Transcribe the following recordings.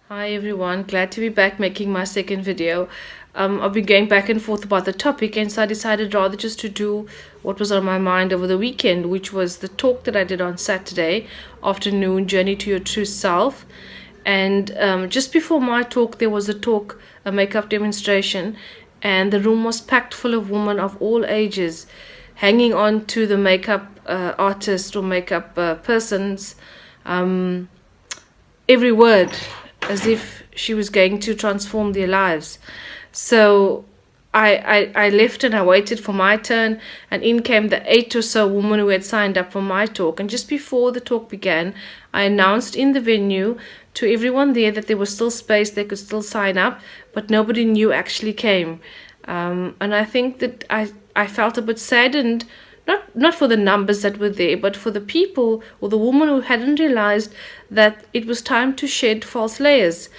Hi everyone, glad to be back making my second video. I've been going back and forth about the topic, and so I decided rather just to do what was on my mind over the weekend, which was the talk that I did on Saturday afternoon, Journey to Your True Self. And just before my talk, there was a makeup demonstration, and the room was packed full of women of all ages, hanging on to the makeup artist or makeup person's every word, as if she was going to transform their lives. So I left and I waited for my turn, and in came the 8 or so women who had signed up for my talk. And just before the talk began, I announced in the venue to everyone there that there was still space, they could still sign up, but nobody new actually came. And I think that I felt a bit saddened, not for the numbers that were there, but for the people or the woman who hadn't realized that it was time to shed false layers.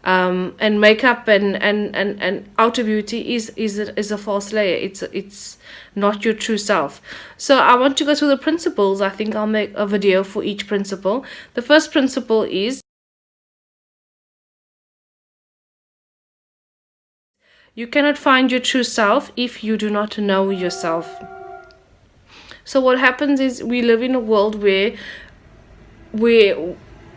And makeup and outer beauty is a false layer. It's not your true self. So I want to go through the principles. I think I'll make a video for each principle. The first principle is you cannot find your true self if you do not know yourself. So what happens is we live in a world where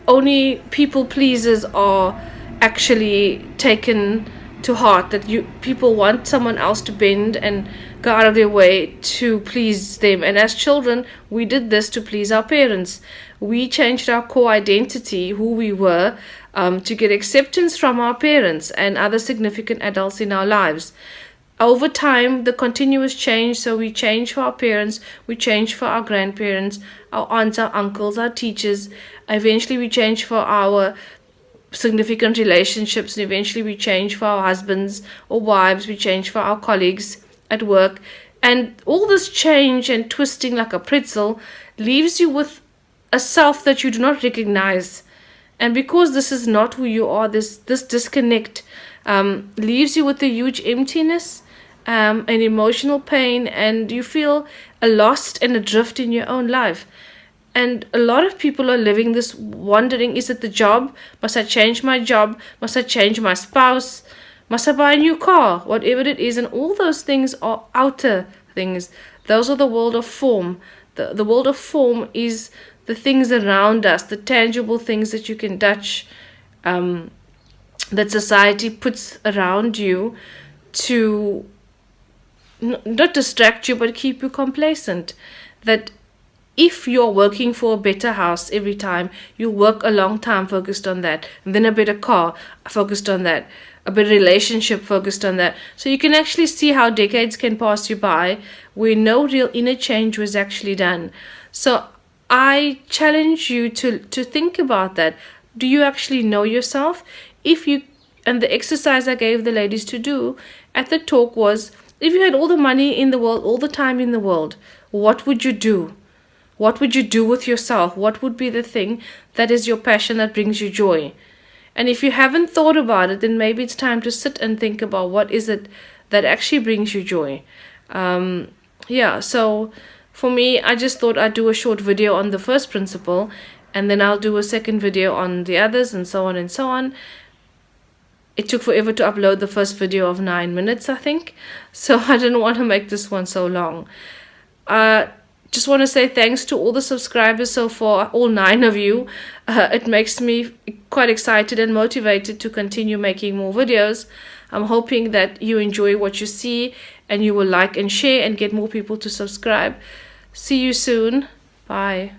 only people pleasers are actually taken to heart, that people want someone else to bend and go out of their way to please them. And as children, we did this to please our parents. We changed our core identity, who we were, to get acceptance from our parents and other significant adults in our lives. Over time, the continuous change, so we change for our parents, we change for our grandparents, our aunts, our uncles, our teachers. Eventually we change for our significant relationships, and eventually we change for our husbands or wives, we change for our colleagues at work. And all this change and twisting like a pretzel leaves you with a self that you do not recognize. And because this is not who you are, this disconnect leaves you with a huge emptiness, an emotional pain, and you feel lost and adrift in your own life. And a lot of people are living this wondering, is it the job? Must I change my job? Must I change my spouse? Must I buy a new car? Whatever it is. And all those things are outer things. Those are the world of form. The world of form is the things around us, the tangible things that you can touch, that society puts around you to not distract you, but keep you complacent. That if you're working for a better house every time, you work a long time focused on that, and then a better car focused on that, a better relationship focused on that. So you can actually see how decades can pass you by where no real inner change was actually done. So I challenge you to think about that. Do you actually know yourself? And the exercise I gave the ladies to do at the talk was, if you had all the money in the world, all the time in the world, what would you do? What would you do with yourself? What would be the thing that is your passion, that brings you joy? And if you haven't thought about it, then maybe it's time to sit and think about what is it that actually brings you joy. So for me, I just thought I'd do a short video on the first principle, and then I'll do a second video on the others, and so on and so on. It took forever to upload the first video of 9 minutes, I think. So I didn't want to make this one so long. Just want to say thanks to all the subscribers so far, all 9 of you. It makes me quite excited and motivated to continue making more videos. I'm hoping that you enjoy what you see, and you will like and share and get more people to subscribe. See you soon. Bye.